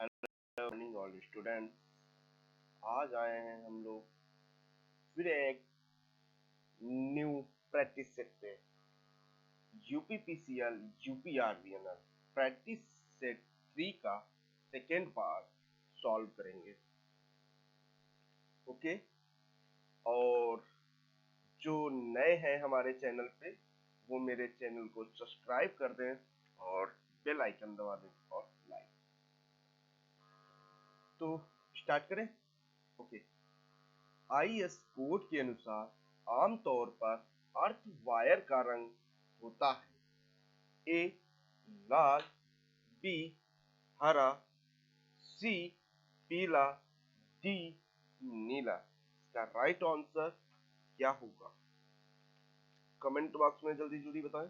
Hello morning all student. आज आए हैं हम लोग फिर एक न्यू प्रैक्टिस सेट पे। यूपीपीसीएल यूपीआरवीएनएल प्रैक्टिस सेट 3 का सेकेंड पार्ट सॉल्व करेंगे। ओके, और जो नए हैं हमारे चैनल पे वो मेरे चैनल को सब्सक्राइब कर दें और बेल आइकन दबा दें और लाइक। तो स्टार्ट करें। ओके, आईएस कोड के अनुसार आमतौर पर अर्थ वायर का रंग होता है ए लाल, बी हरा, सी पीला, डी नीला। इसका राइट आंसर क्या होगा? कमेंट बॉक्स में जल्दी जल्दी बताएं।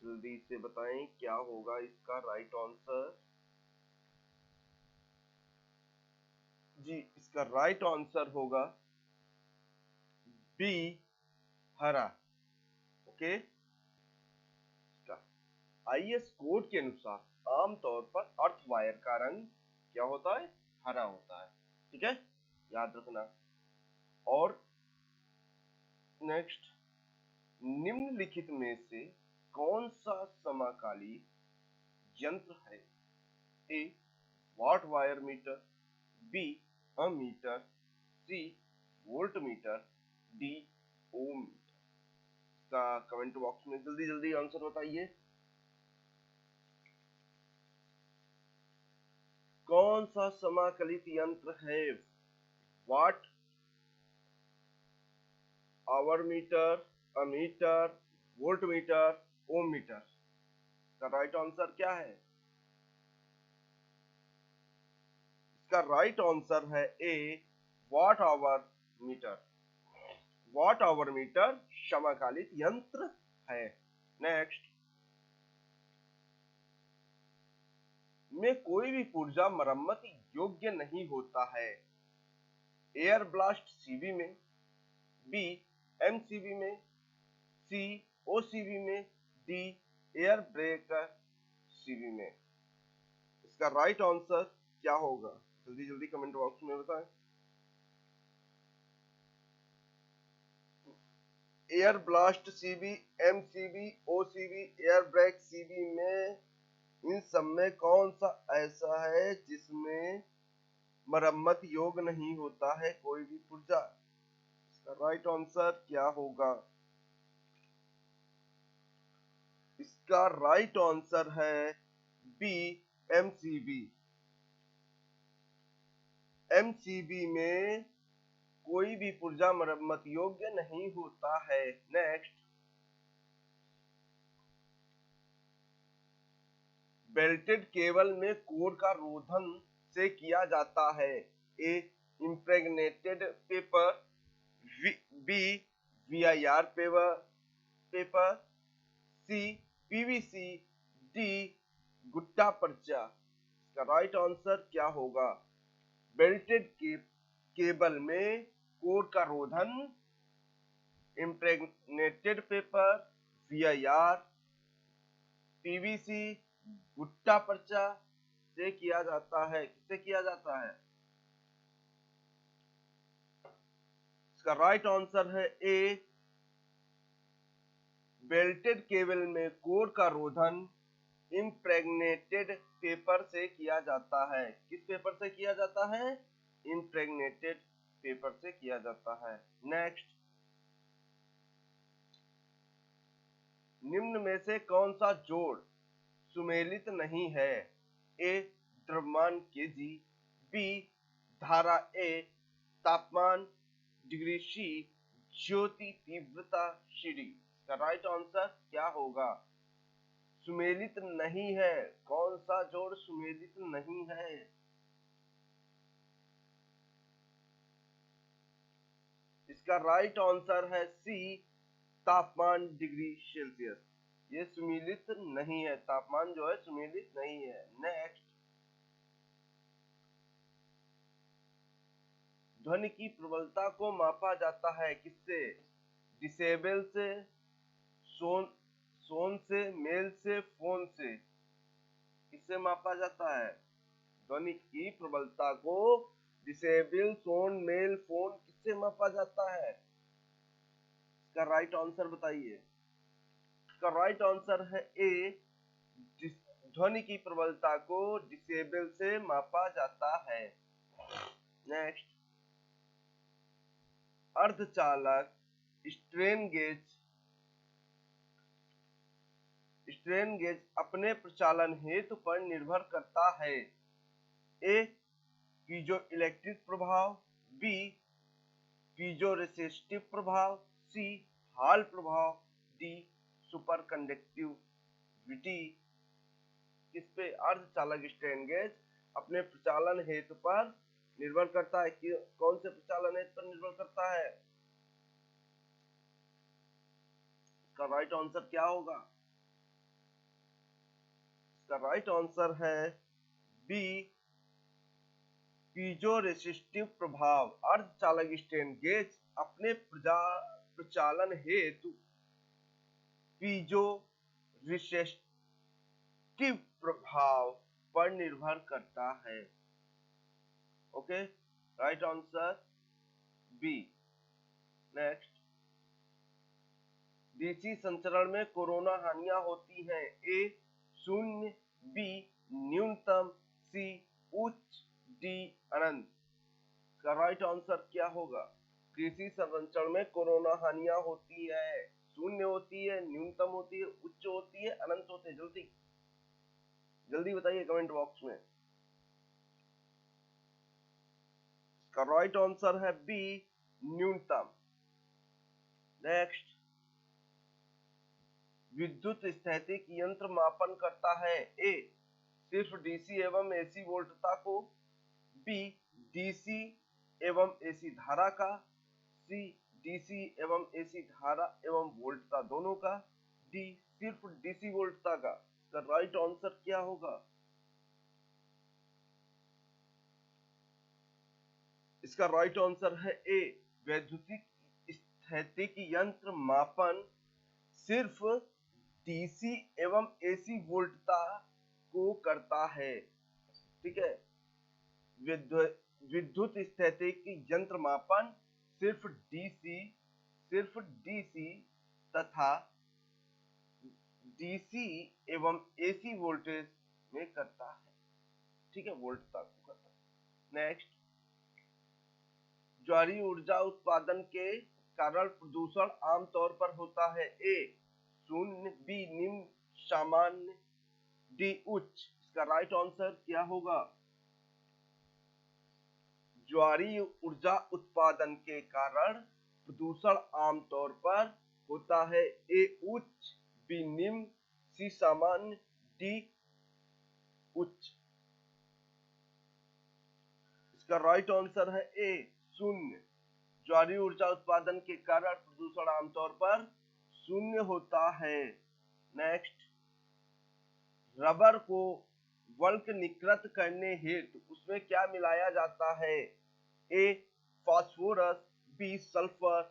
जल्दी से बताएं क्या होगा इसका राइट आंसर। जी, इसका राइट आंसर होगा बी हरा। ओके, आईएस कोड के अनुसार आमतौर पर अर्थ वायर का रंग क्या होता है? हरा होता है। ठीक है, याद रखना। और नेक्स्ट, निम्नलिखित में से कौन सा समकाली यंत्र है? A watt hour meter, B ammeter, C volt meter, D ohm meter. इसका कमेंट बॉक्स में जल्दी जल्दी आंसर बताइए। कौन सा समाकलित यंत्र है? Watt hour meter, ammeter, volt meter, ohm meter. इसका राइट आंसर क्या है? इसका राइट आंसर है A watt hour meter. Watt hour meter समकालित यंत्र है। नेक्स्ट, में कोई भी पुर्जा मरम्मत योग्य नहीं होता है। एयर ब्लास्ट सीवी में, बी एमसीवी में, सी ओसीवी में, डी एयर ब्रेकर सीवी में। इसका राइट आंसर क्या होगा? जल्दी जल्दी कमेंट बॉक्स में बताएं। Air blast CV, MCV, OCV, air break CV में इन सब में कौन सा ऐसा है जिसमें मरम्मत योग्य नहीं होता है कोई भी पुर्जा? इसका राइट आंसर क्या होगा? इसका राइट आंसर है बी एमसीबी। एमसीबी में कोई भी पुर्जा मरम्मत योग्य नहीं होता है। नेक्स्ट, बेल्टेड केबल में कोर का रोधन से किया जाता है। ए इम्प्रेग्नेटेड पेपर, बी वीआईआर पेपर, सी पीवीसी, डी गुट्टा पर्चा। इसका राइट आंसर क्या होगा? बेल्टेड केबल में कोर का रोधन इम्प्रेग्नेटेड पेपर, वीआईआर, पीवीसी, गुट्टा पर्चा से किया जाता है। किससे किया जाता है? इसका राइट आंसर है ए बेल्टेड केबल में कोर का रोधन इम्प्रेग्नेटेड पेपर से किया जाता है। किस पेपर से किया जाता है? इम्प्रेग्नेटेड पेपर से किया जाता है। नेक्स्ट, निम्न में से कौन सा जोड़ सुमेलित नहीं है? ए द्रव्यमान केजी, बी धारा ए, तापमान डिग्री सी, ज्योति तीव्रता सीडी। इसका राइट आंसर क्या होगा? सुमेलित नहीं है। कौन सा जोड़ सुमेलित नहीं है? इसका राइट आंसर है सी तापमान डिग्री सेल्सियस। ये सुमेलित नहीं है, तापमान जो है सुमेलित नहीं है। नेक्स्ट, ध्वनि की प्रबलता को मापा जाता है किससे? डिसेबल से, सोन से, मेल से, फोन से किससे मापा जाता है? ध्वनि की प्रबलता को डिसेबल, सोन, मेल, फोन किससे मापा जाता है? इसका राइट आंसर बताइए। इसका राइट आंसर है ए, ध्वनि की प्रबलता को डिसेबल से मापा जाता है। नेक्स्ट, अर्धचालक स्ट्रेन गेज अपने प्रचालन हेतु पर निर्भर करता है। ए, पीजो इलेक्ट्रिक प्रभाव, बी, पीजो रेसिस्टिव प्रभाव, सी, हॉल प्रभाव, डी, सुपर कंडक्टिविटी। किस पे अर्धचालक स्ट्रेन गेज अपने प्रचालन हेतु पर निर्भर करता है? कि कौन से प्रचालन हेतु पर निर्भर करता है? इसका राइट आंसर क्या होगा? इसका राइट आंसर है बी, पीजो रेसिस्टिव प्रभाव। अर्धचालक स्ट्रेन गेज अपने प्रचालन हेतु पीजो रेसिस्टिव प्रभाव पर निर्भर करता है। Okay, right answer B. Next, DC संचरण में कोरोना हानियां होती हैं। ए, शून्य, बी, न्यूनतम, सी, उच्च, डी, अनंत। का राइट आंसर क्या होगा? डीसी संचरण में कोरोना हानियां होती है। शून्य होती है, न्यूनतम होती है, उच्च होती है, अनंत होती है। जल्दी जल्दी बताइए कमेंट बॉक्स में। का राइट आंसर है बी, न्यूनतम। नेक्स्ट, विद्युत स्थैतिक यंत्र मापन करता है। ए, सिर्फ डीसी एवं एसी वोल्टता को, बी, डीसी एवं एसी धारा का, सी, डीसी एवं एसी धारा एवं वोल्टता दोनों का, डी, सिर्फ डीसी वोल्टता का। इसका राइट आंसर क्या होगा? इसका राइट आंसर है ए, वैद्युतिक स्थैतिक यंत्र मापन सिर्फ डीसी एवं एसी वोल्टता को करता है। ठीक है, विद्युत स्थैतिक यंत्र मापन सिर्फ डीसी तथा डीसी एवं एसी वोल्टेज में करता है। ठीक है, वोल्टता को करता है। नेक्स्ट, ज्वारीय ऊर्जा उत्पादन के कारण प्रदूषण आमतौर पर होता है। ए, शून्य, बी, निम्न, सामान्य, डी, उच्च। इसका राइट आंसर क्या होगा? ज्वारीय ऊर्जा उत्पादन के कारण प्रदूषण आमतौर पर होता है। ए, उच्च, बी, निम्न, सी, सामान्य, डी, उच्च। इसका राइट आंसर है ए, शून्य। ज्वारीय ऊर्जा उत्पादन के कारण प्रदूषण आमतौर पर शून्य होता है। नेक्स्ट, रबर को वल्कनीकृत करने हेतु उसमें क्या मिलाया जाता है? ए, फास्फोरस, बी, सल्फर,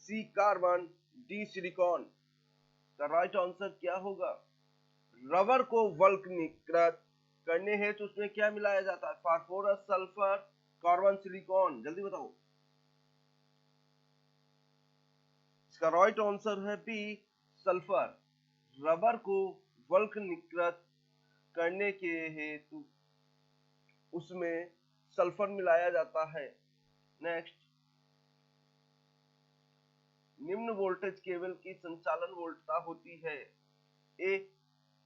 सी, कार्बन, डी, सिलिकॉन। का राइट आंसर क्या होगा? रबर को वल्कनीकृत करने हेतु उसमें क्या मिलाया जाता है? Phosphorus, sulphur, carbon, silicon. जल्दी बताओ। इसका राइट आंसर है बी, सल्फर। रबर को वल्कनीकृत करने के हेतु उसमें सल्फर मिलाया जाता है। नेक्स्ट, निम्न वोल्टेज केबल की संचालन वोल्टता होती है। ए,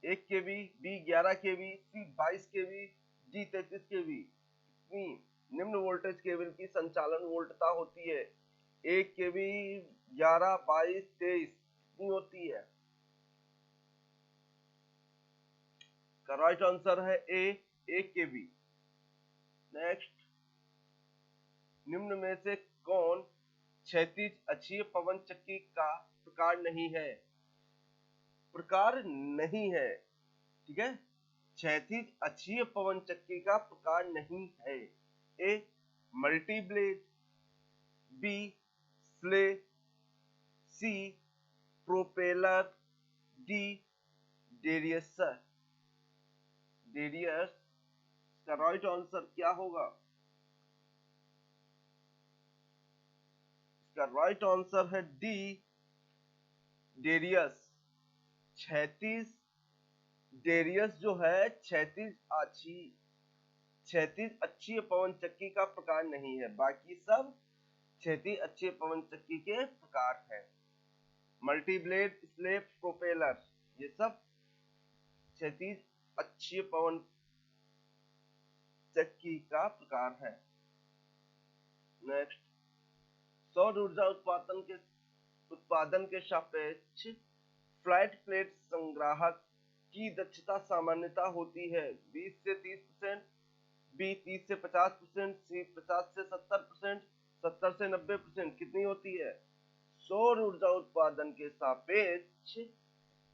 1 केवी, बी, 11 केवी, सी, 22 केवी, डी, 33 केवी। निम्न वोल्टेज केबल की संचालन वोल्टता होती है। 1 केवी, 11, 22, 23 कितनी होती है? का राइट आंसर है ए, 1 केवी। नेक्स्ट, निम्न में से कौन क्षैतिज अक्षीय पवन चक्की का प्रकार नहीं है? प्रकार नहीं है। ठीक है, क्षैतिज अक्षीय पवन चक्की का प्रकार नहीं है। ए, मल्टी ब्लेड, बी, स्ले, सी, प्रोपेलर, डी डेरियस डेरियस का राइट आंसर क्या होगा? इसका राइट आंसर है डी डेरियस। क्षैतिज डेरियस जो है क्षैतिज अक्षीय पवन चक्की का प्रकार नहीं है, बाकी सब क्षैतिज अक्षीय पवन चक्की के प्रकार है। मल्टीब्लेड स्लेप प्रोपेलर ये सब क्षैतिज अक्षीय पवन चक्की का प्रकार है। नेक्स्ट, सौर ऊर्जा उत्पादन के सापेक्ष फ्लैट प्लेट संग्राहक की दक्षता सामान्यतः होती है 20 से 30%, बी 30 से 50%, सी 50 से 70%, 70 से 90%। कितनी होती है? सौर ऊर्जा उत्पादन के सापेक्ष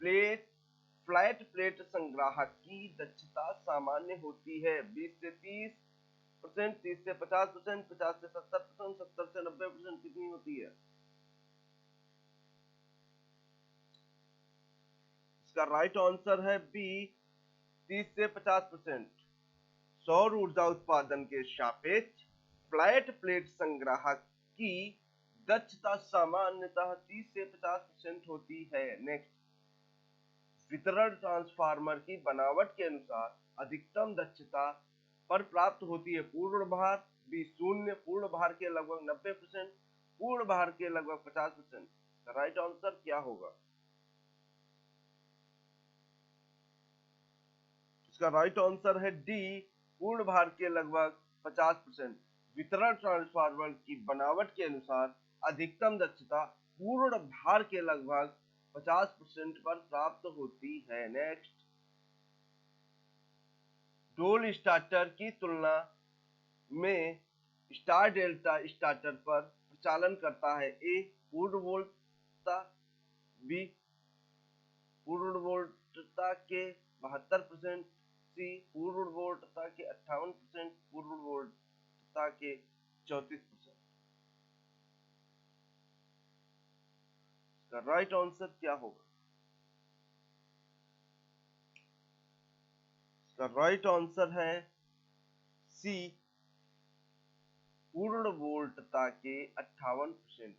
फ्लैट प्लेट संग्राहक की दक्षता सामान्य होती है 20 से 30%, 30 से 50%, 50 से 70%, 70 से 90%। कितनी होती है? इसका राइट आंसर है बी 30 से 50%। सौर ऊर्जा उत्पादन के सापेक्ष फ्लैट प्लेट संग्राहक की दक्षता सामान्यतः 30 से 50% होती है। नेक्स्ट, वितरण ट्रांसफार्मर की बनावट के अनुसार अधिकतम दक्षता पर प्राप्त होती है पूर्ण भार, बी शून्य, पूर्ण भार के लगभग 90%, पूर्ण भार के लगभग 50%। राइट आंसर क्या होगा? इसका राइट आंसर है डी पूर्ण भार के लगभग 50%। वितरण ट्रांसफार्मर की बनावट के अनुसार अधिकतम दक्षता पूर्ण भार के लगभग 50% पर प्राप्त होती है। नेक्स्ट, डोल स्टार्टर की तुलना में स्टार डेल्टा स्टार्टर पर प्रचालन करता है ए पूर्ण वोल्टता, बी पूर्ण वोल्टता के 72%, सी पूर्ण वोल्टता के 58%, पूर्ण वोल्टता के 34%। इसका राइट आंसर क्या होगा? इसका राइट आंसर है सी पूर्ण वोल्टता के 58%।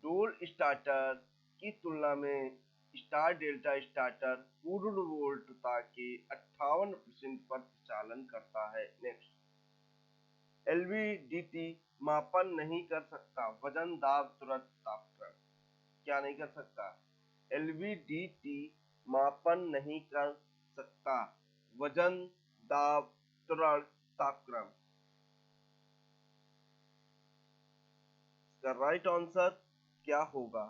डोल स्टार्टर की तुलना में स्टार डेल्टा स्टार्टर पूर्ण वोल्टता के 58% पर प्रचालन करता है। नेक्स्ट, एलवीडीटी मापन नहीं कर सकता वजन, दाब, त्वरण, तापक्रम। क्या नहीं कर सकता? एलवीडीटी मापन नहीं कर सकता वजन, दाब, त्वरण, तापक्रम। इसका राइट आंसर क्या होगा?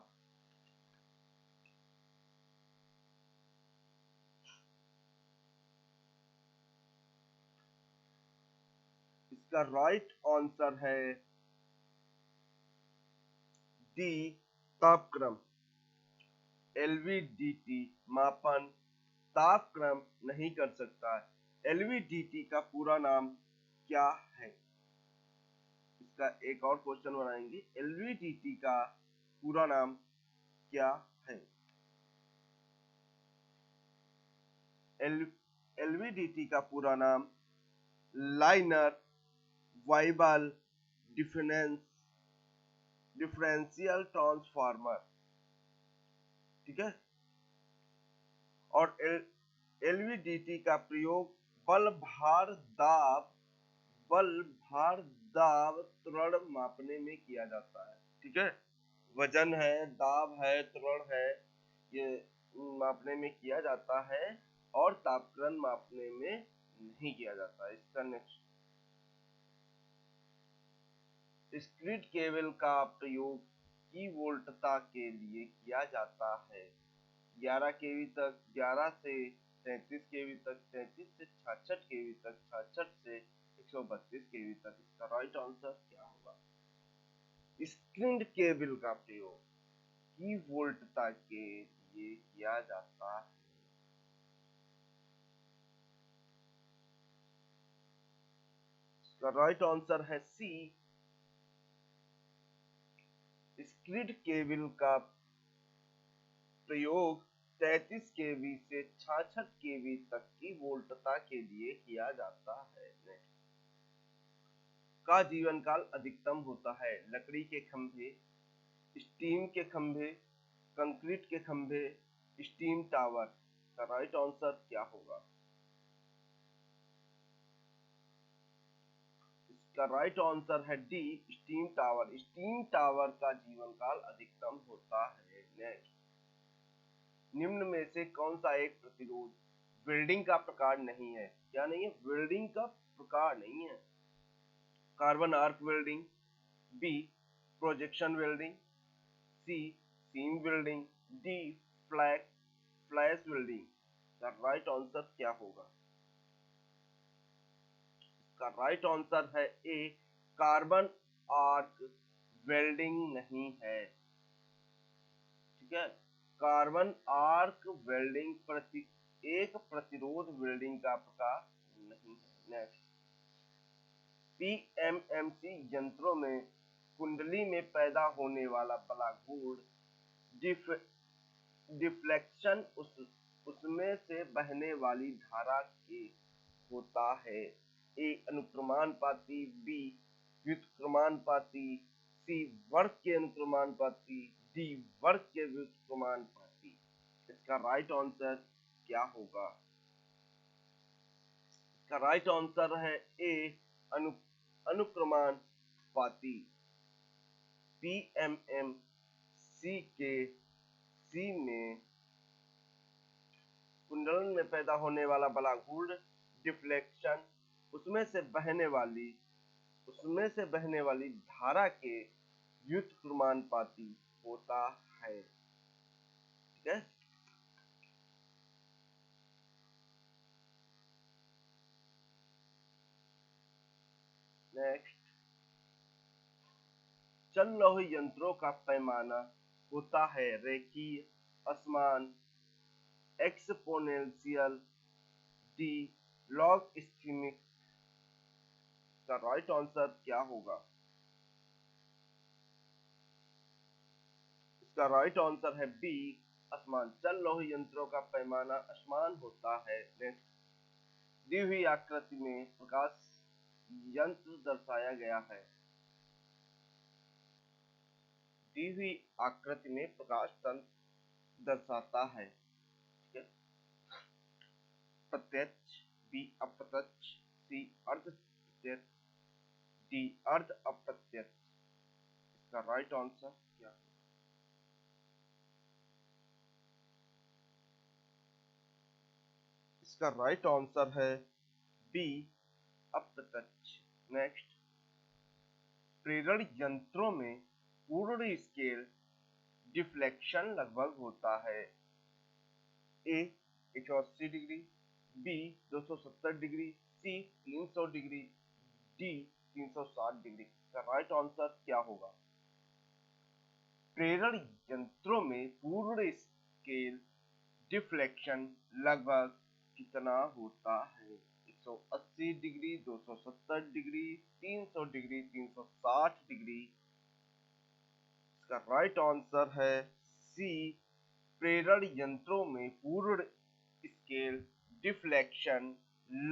इसका राइट आंसर है डी तापक्रम। एलवीडीटी मापन तापक्रम नहीं कर सकता। एलवीडीटी का पूरा नाम क्या है? इसका एक और क्वेश्चन बनाएंगे। एलवीडीटी का पूरा नाम क्या है? एलवीडीटी का पूरा नाम लाइनर वाइबल डिफरेंशियल ट्रांसफार्मर, ठीक है। और एलवीडीटी का प्रयोग बल भार दाब त्वरण मापने में किया जाता है, ठीक है। वजन है, दाब है, त्वरण है, ये मापने में किया जाता है और तापक्रम मापने में नहीं किया जाता है। इसका नेक्स्ट, स्क्रिड केबल का प्रयोग की वोल्टता के लिए किया जाता है 11 केवी तक, 11 से 33 केवी तक, 33 से 66 केवी तक, 66 से 132 केवी तक। इसका राइट आंसर क्या होगा? स्क्रिड केबल का प्रयोग की वोल्टता के लिए किया जाता है। इसका राइट आंसर है सी स्क्रिड केबल का प्रयोग 33 केवी से 66 केवी तक की वोल्टता के लिए किया जाता है। का जीवन काल अधिकतम होता है। लकड़ी के खंभे, स्टीम के खंभे, कंक्रीट के खंभे, स्टीम टावर। का राइट आंसर क्या होगा? इसका राइट आंसर है D, steam tower. Steam tower का जीवन काल अधिकतम होता है। नेक्स्ट, निम्न में से कौन सा एक प्रतिरोध वेल्डिंग का प्रकार नहीं है? क्या नहीं है? वेल्डिंग का प्रकार नहीं है। Carbon arc welding, B projection welding, C seam welding, D flash welding. का राइट आंसर क्या होगा? इसका राइट आंसर है ए, कार्बन आर्क वेल्डिंग नहीं है। ठीक है, कार्बन आर्क वेल्डिंग एक प्रतिरोध वेल्डिंग का प्रकार नहीं है। नेक्स्ट, पीएमएमसी यंत्रों में कुंडली में पैदा होने वाला बलाघूर्ण डिफ्लेक्शन उसमें से बहने वाली धारा के होता है। ए अनुक्रमानुपाती, बी व्युत्क्रमानुपाती, सी वर्ग के अनुक्रमानुपाती, डी वर्ग के व्युत्क्रमानुपाती। इसका राइट आंसर क्या होगा? इसका राइट आंसर है ए, अनुक्रमानुपाती। पीएमएमसी के सी में कुंडलन में पैदा होने वाला बलाघूर्ण डिफ्लेक्शन उसमें से बहने वाली धारा के व्युत्क्रमानुपाती होता है। ठीक है, नेक्स्ट, चल रहे यंत्रों का पैमाना होता है रेखीय, असमान, एक्सपोनेंशियल, डी लॉगरिथमिक। का राइट आंसर क्या होगा? इसका राइट आंसर है बी, असमान। चल रहे यंत्रों का पैमाना असमान होता है। नेक्स्ट, दी हुई आकृति में प्रकाश यंत्र दर्शाया गया है। दी हुई आकृति में प्रकाश तंत्र दर्शाता है। प्रत्यक्ष, बी अप्रत्यक्ष, सी अर्ध प्रत्यक्ष, डी अर्ध अप्रत्यक्ष। इसका राइट आंसर क्या है? इसका राइट आंसर है बी अप्रत्यक्ष। नेक्स्ट, प्रेरण यंत्रों में पूर्ण स्केल डिफ्लेक्शन लगभग होता है। ए 180 डिग्री, बी 270 डिग्री, सी 300 डिग्री, डी 360 डिग्री। का राइट आंसर क्या होगा? प्रेरण यंत्रों में पूर्ण स्केल डिफ्लेक्शन लगभग कितना होता है? 180 डिग्री, 270 डिग्री, 300 डिग्री, 360 डिग्री। इसका राइट आंसर है सी, प्रेरण यंत्रों में पूर्ण स्केल डिफ्लेक्शन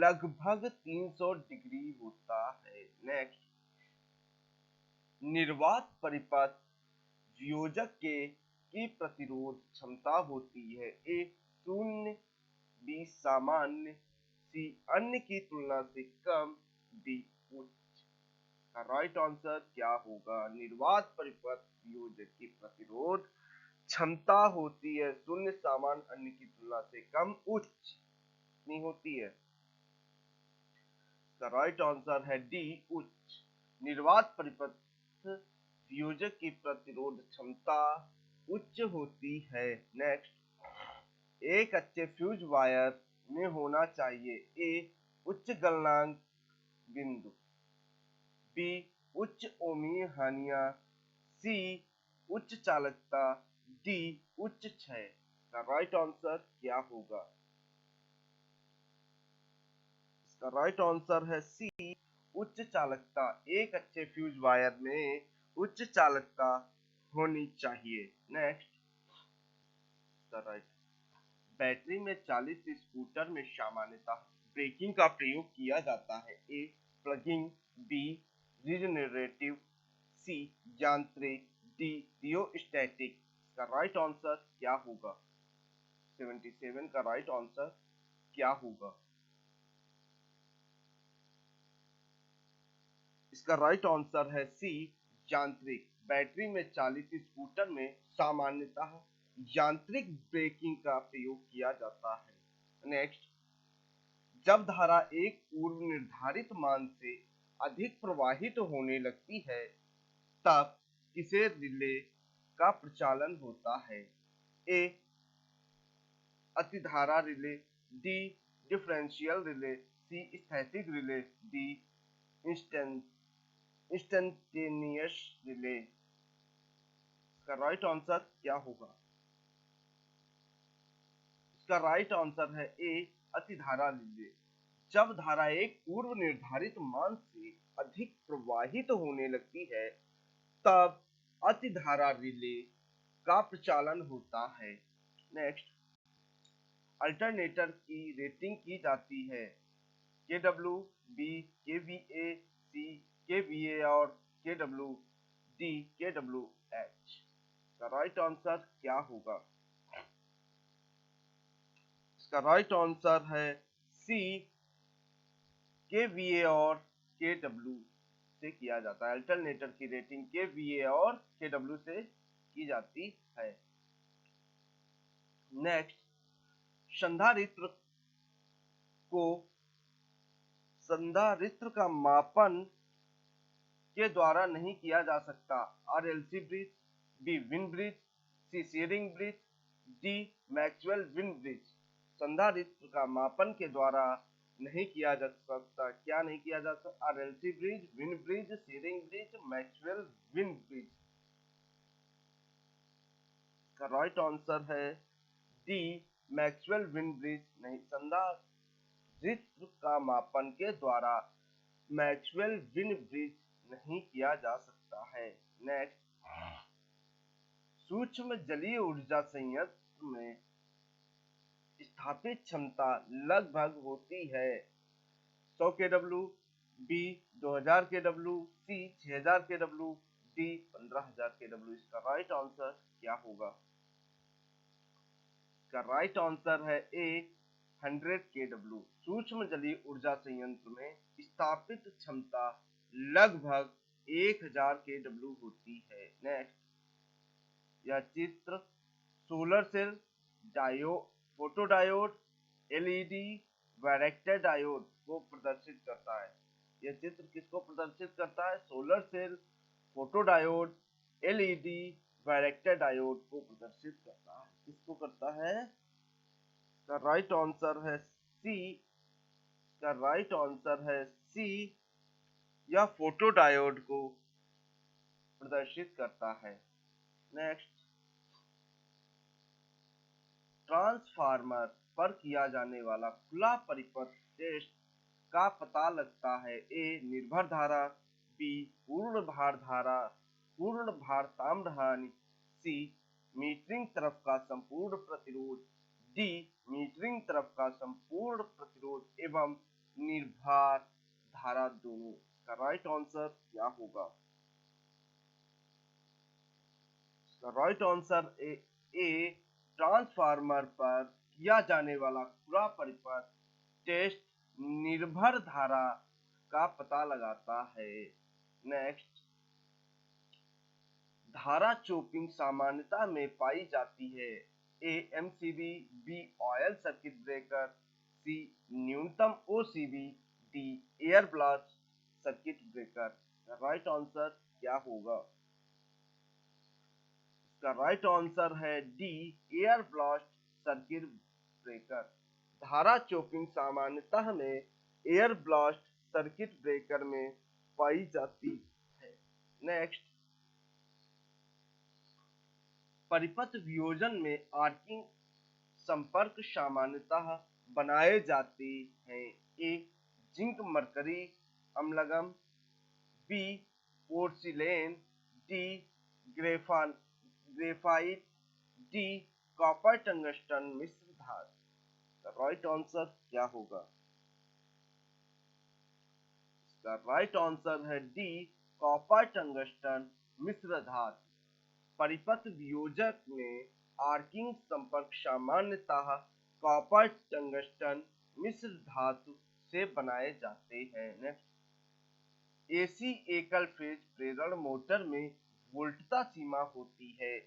लगभग 300 डिग्री होता है। नेक्स्ट, निर्वात परिपथ वियोजक की प्रतिरोध क्षमता होती है। ए शून्य, बी सामान्य, सी अन्य की तुलना से कम, डी उच्च। का राइट आंसर क्या होगा? निर्वात परिपथ वियोजक की प्रतिरोध क्षमता होती है शून्य, सामान्य, अन्य की तुलना से कम, उच्च नहीं होती है। का राइट आंसर है डी उच्च। निर्वात परिपथ वियोजक की प्रतिरोध क्षमता उच्च होती है। नेक्स्ट, एक अच्छे फ्यूज वायर में होना चाहिए। ए उच्च गलनांक बिंदु, बी उच्च ओमीय हानियां, सी उच्च चालकता, डी उच्च क्षय। का राइट आंसर क्या होगा? इसका राइट आंसर है सी, उच्च चालकता। एक अच्छे फ्यूज वायर में उच्च चालकता होनी चाहिए। नेक्स्ट, राइट, बैटरी में चालित स्कूटर में सामान्यतः ब्रेकिंग का प्रयोग किया जाता है। ए प्लगिंग, बी रिजनरेटिव, सी यांत्रिक, डी रियोस्टैटिक। इसका राइट आंसर क्या होगा? 77 का राइट आंसर क्या होगा? इसका राइट आंसर है सी यांत्रिक। बैटरी में चालित स्कूटर में सामान्यतः यांत्रिक ब्रेकिंग का प्रयोग किया जाता है। नेक्स्ट, जब धारा एक पूर्व निर्धारित मान से अधिक प्रवाहित होने लगती है तब किसे रिले का प्रचालन होता है? ए अतिधारा रिले, डी डिफरेंशियल रिले, सी स्थैतिक रिले, डी इंस्टेंटेनियस रिले। इसका राइट आंसर क्या होगा? इसका राइट आंसर है ए अतिधारा रिले। जब धारा एक पूर्व निर्धारित मान से अधिक प्रवाहित होने लगती है तब अतिधारा रिले का प्रचालन होता है। नेक्स्ट, अल्टरनेटर की रेटिंग की जाती है केडब्ल्यू, बी केवीए, सी केवीए और केडब्ल्यू, डी केडब्ल्यूएच। इसका राइट आंसर क्या होगा? इसका राइट आंसर है सी केवीए और केडब्ल्यू से किया जाता है। अल्टरनेटर की रेटिंग केवीए और केडब्ल्यू से की जाती है। नेक्स्ट, संधारित्र का मापन के द्वारा नहीं किया जा सकता। RLC bridge, B Wien bridge, C Schering bridge, D Maxwell Wien bridge. संधारित्र का मापन के द्वारा नहीं किया जा सकता। क्या नहीं किया जा सकता? RLC bridge, win bridge, Schering bridge, Maxwell Wien bridge. का राइट आंसर है डी मैक्सवेल विन ब्रिज नहीं। संधारित्र का मापन के द्वारा मैक्सवेल विन ब्रिज नहीं किया जा सकता है। नेक्स्ट, सूक्ष्म जलीय ऊर्जा संयंत्र में स्थापित क्षमता लगभग होती है 100 केडब्ल्यू, बी 2000 केडब्ल्यू, सी 6000 केडब्ल्यू, डी 15000 केडब्ल्यू। इसका राइट आंसर क्या होगा? इसका राइट आंसर है ए 100 केडब्ल्यू। सूक्ष्म जलीय ऊर्जा संयंत्र में स्थापित क्षमता लगभग 1000 केडब्ल्यू होती है। नेक्स्ट, यह चित्र solar cell, photodiode, LED, varactor diode को प्रदर्शित करता है। यह चित्र किसको प्रदर्शित करता है? Solar cell, photodiode, LED, varactor diode को प्रदर्शित करता है। किसको करता है? इसका राइट आंसर है सी। इसका राइट आंसर है सी, यह फोटोडायोड को प्रदर्शित करता है। नेक्स्ट, ट्रांसफार्मर पर किया जाने वाला खुला परिपथ टेस्ट का पता लगता है। ए निर्भर धारा, बी पूर्ण भार धारा, पूर्ण भार ताम्र हानि, सी मीटरिंग तरफ का संपूर्ण प्रतिरोध, डी मीटरिंग तरफ का संपूर्ण प्रतिरोध एवं निर्भर धारा दोनों। इसका राइट आंसर क्या होगा? इसका राइट आंसर ए ट्रांसफार्मर पर किया जाने वाला खुला परिपथ टेस्ट निर्भर धारा का पता लगाता है। नेक्स्ट, धारा चोपिंग सामान्यता में पाई जाती है। A MCB, B oil circuit breaker, C न्यूनतम OCB, D air blast circuit breaker. Right answer क्या होगा? इसका राइट आंसर है D air blast circuit breaker. धारा चोपिंग सामान्यतः में एयर ब्लास्ट सर्किट ब्रेकर में पाई जाती है। नेक्स्ट, परिपथ वियोजन में आर्किंग संपर्क सामान्यतः बनाए जाते हैं। A zinc mercury amalgam, B porcelain, D graphite, D copper tungsten मिश्र धातु। राइट आंसर क्या होगा? इसका राइट आंसर है डी, कॉपर टंगस्टन मिश्र धातु। परिपथ वियोजक में आर्किंग संपर्क सामान्यतः कॉपर टंगस्टन मिश्र धातु से बनाए जाते हैं। नेक्स्ट, एसी एकल फेज प्रेरण मोटर में वोल्टता सीमा होती है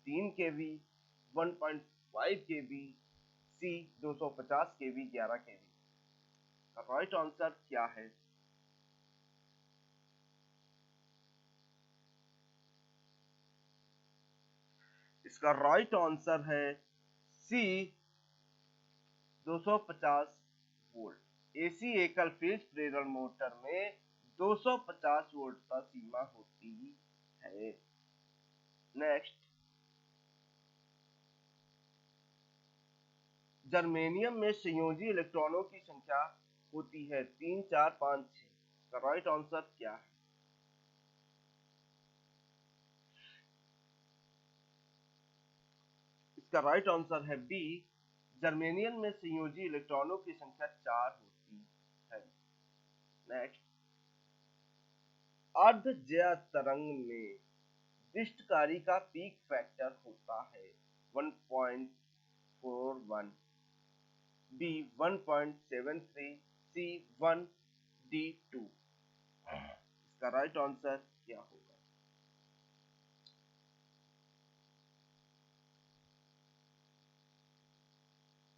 3 केवी, 1.5 केवी, सी 250 केवी, 11 केवी। राइट आंसर क्या है? इसका राइट आंसर है सी, 250 वोल्ट। एसी एकल फेज प्रेरण मोटर में 250 वोल्ट का सीमा होती है। नेक्स्ट, जर्मेनियम में संयोजी इलेक्ट्रॉनों की संख्या होती है 3, 4, 5, 6। का राइट आंसर क्या है? इसका राइट आंसर है बी, जर्मेनियम में संयोजी इलेक्ट्रॉनों की संख्या 4 होती है। नेक्स्ट, अर्धज्या तरंग में दृष्टकारी का पीक फैक्टर होता है 1.41, बी 1.73, सी 1, डी 2। इसका राइट आंसर क्या होगा?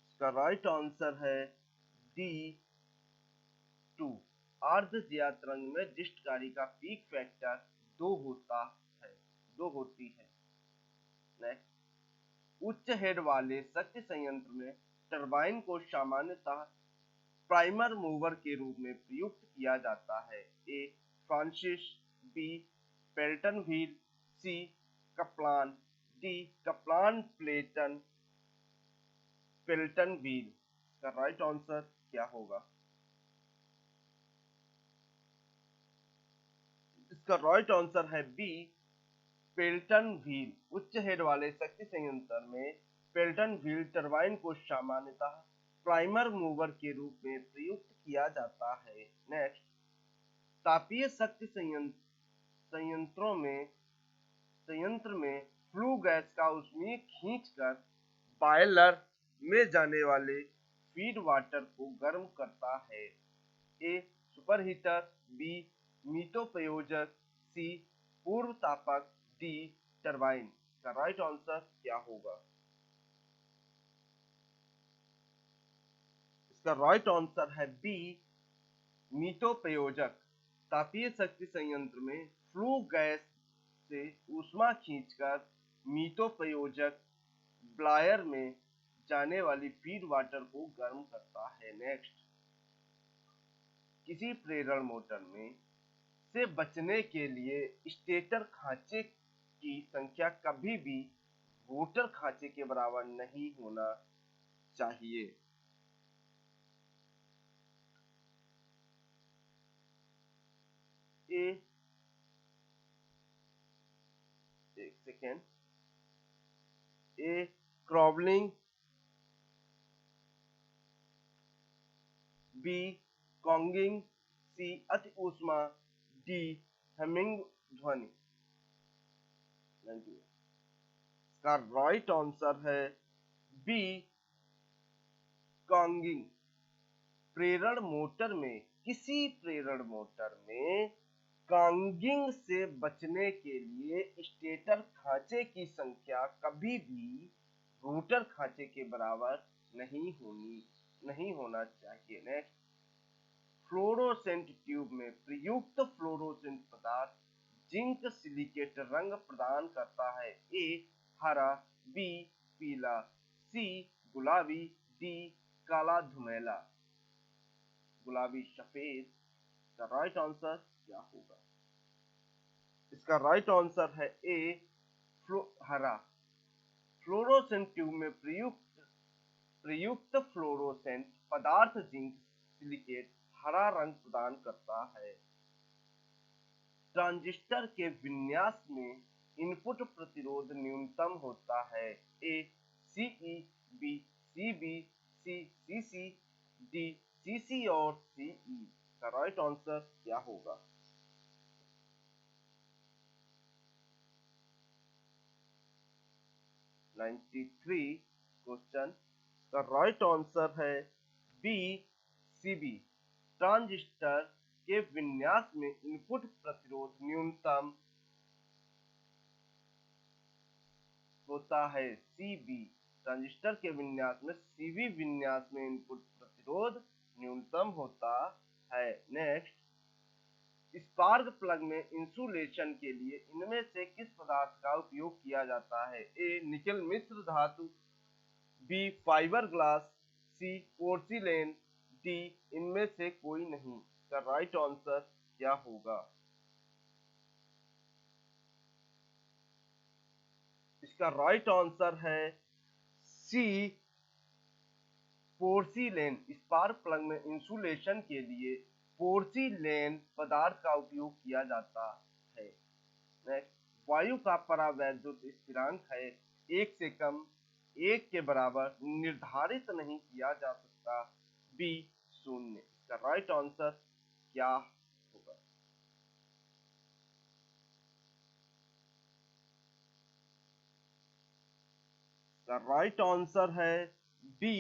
इसका राइट आंसर है डी 2। अर्धज्या तरंग में दृष्टकारी का पीक फैक्टर 2 होती है। नेक्स्ट, उच्च हेड वाले शक्ति संयंत्र में टरबाइन को सामान्यतः प्राइमर मूवर के रूप में प्रयुक्त किया जाता है। A Francis, B Pelton wheel, C Kaplan, D Kaplan Pelton wheel. इसका राइट आंसर क्या होगा? इसका राइट आंसर है बी, पेल्टन व्हील। उच्च हेड वाले शक्ति संयंत्र में पेल्टन व्हील टरबाइन को सामान्यतः प्राइमर मूवर के रूप में प्रयुक्त किया जाता है। नेक्स्ट, तापीय शक्ति संयंत्र में फ्लू गैस का ऊष्मीय खींचकर बॉयलर में जाने वाले फीड वाटर को गर्म करता है। ए सुपरहीटर, बी मितोपयोजक, सी पूर्व तापक, डी टरबाइन। का राइट आंसर क्या होगा? इसका राइट आंसर है बी, मितोपयोजक। तापीय शक्ति संयंत्र में फ्लू गैस से ऊष्मा खींचकर मितोपयोजक ब्लायर में जाने वाली फीड वाटर को गर्म करता है। नेक्स्ट, किसी प्रेरण मोटर में से बचने के लिए स्टेटर खांचे की संख्या कभी भी रोटर खांचे के बराबर नहीं होना चाहिए। एक सेकेंड, ए क्रॉवलिंग, बी कॉन्गिंग, सी अति ऊष्मा, डी हमिंग ध्वनि। इसका राइट आंसर है बी, कॉन्गिंग। किसी प्रेरण मोटर में कॉन्गिंग से बचने के लिए स्टेटर खांचे की संख्या कभी भी रोटर खांचे के बराबर नहीं होना चाहिए। नेक्स्ट, फ्लोरोसेंट ट्यूब में प्रयुक्त फ्लोरोसेंट पदार्थ जिंक सिलिकेट रंग प्रदान करता है। ए हरा, बी पीला, सी गुलाबी, डी काला धुमेला। गुलाबी सफेद। इसका राइट आंसर क्या होगा? इसका राइट आंसर है ए हरा। फ्लोरोसेंट ट्यूब में प्रयुक्त फ्लोरोसेंट पदार्थ जिंक सिलिकेट हरा रंग प्रदान करता है। ट्रांजिस्टर के विन्यास में इनपुट प्रतिरोध न्यूनतम होता है। A CE, B CB, C CC, D CC और सीई। का राइट आंसर क्या होगा? क्वेश्चन का राइट आंसर है बी सीबी। ट्रांजिस्टर के विन्यास में इनपुट प्रतिरोध न्यूनतम होता है सीबी। ट्रांजिस्टर के विन्यास में सीबी विन्यास में इनपुट प्रतिरोध न्यूनतम होता है। नेक्स्ट, स्पार्क प्लग में इंसुलेशन के लिए इनमें से किस पदार्थ का उपयोग किया जाता है? ए निकेल मिश्र धातु, बी फाइबर ग्लास, सी पोर्सिलेन, डी इनमें से कोई नहीं। का राइट आंसर क्या होगा? इसका राइट आंसर है सी पोर्सिलेन। स्पार्क प्लग में इंसुलेशन के लिए पोर्सिलेन पदार्थ का उपयोग किया जाता है। नेक्स्ट, वायु का परावैद्युत स्थिरांक है 1 से कम 1 के बराबर निर्धारित नहीं किया जा सकता। बी 0। इसका राइट आंसर क्या होगा? इसका राइट आंसर है बी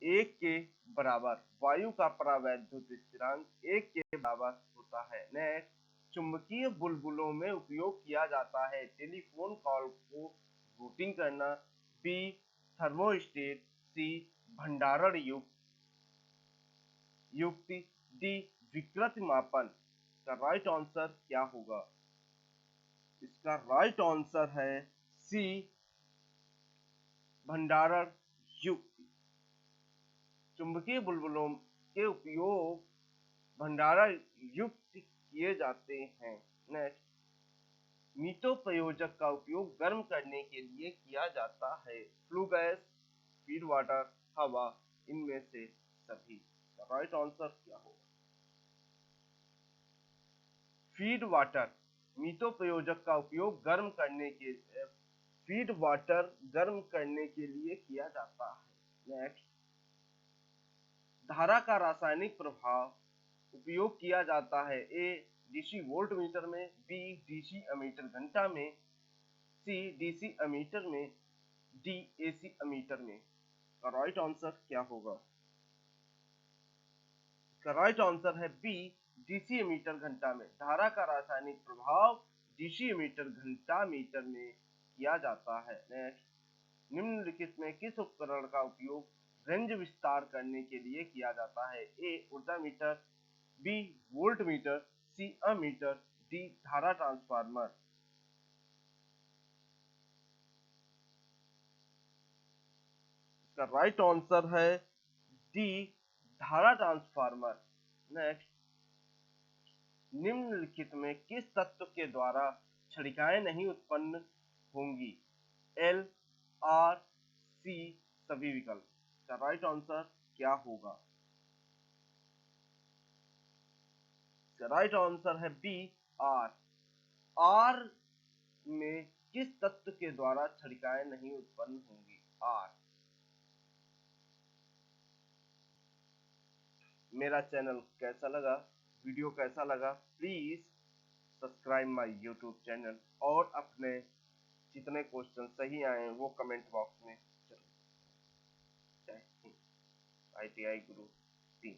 1 के बराबर। वायु का परावैद्युत स्थिरांक 1 के बराबर होता है। नेक्स्ट, चुंबकीय बुलबुलों में उपयोग किया जाता है टेलीफोन कॉल को रूटिंग करना, बी थर्मोस्टेट, सी भंडारण युक्ति, डी विकृति मापन। का राइट आंसर क्या होगा? इसका राइट आंसर है सी भंडारण युक्ति। चुंबकीय बुलबुलों के उपयोग भंडारण युक्त किए जाते हैं। नेक्स्ट, मितोपयोजक का उपयोग गर्म करने के लिए किया जाता है फ्लू गैस, फीड वाटर, हवा, इनमें से सभी। राइट आंसर क्या होगा? Feed water. मितोपयोजक का उपयोग फीड वाटर गर्म करने के लिए किया जाता है। नेक्स्ट, धारा का रासायनिक प्रभाव उपयोग किया जाता है ए डीसी वोल्ट मीटर में, बी डीसी अमीटर घंटा में, सी डीसी अमीटर में, डी एसी अमीटर में। का राइट आंसर क्या होगा? का राइट आंसर है बी डीसी अमीटर घंटा में। धारा का रासायनिक प्रभाव डीसी अमीटर घंटा मीटर में किया जाता है। नेक्स्ट, निम्नलिखित में किस उपकरण का उपयोग रेंज विस्तार करने के लिए किया जाता है? ए ऊर्जा मीटर, बी वोल्ट मीटर, सी अमीटर, डी धारा ट्रांसफार्मर। इसका राइट आंसर है डी धारा ट्रांसफार्मर। नेक्स्ट, निम्नलिखित में किस तत्व के द्वारा क्षणिकाएं नहीं उत्पन्न होंगी? एल, आर, सी सभी विकल्प। इसका राइट आंसर क्या होगा? राइट आंसर है बी आर। आर में किस तत्व के द्वारा क्षणिकाएं नहीं उत्पन्न होंगी? आर। मेरा चैनल कैसा लगा, वीडियो कैसा लगा, please subscribe my YouTube channel और अपने जितने क्वेश्चन सही आए वो कमेंट बॉक्स में जरूर। जय हिंद। ITI गुरु 3।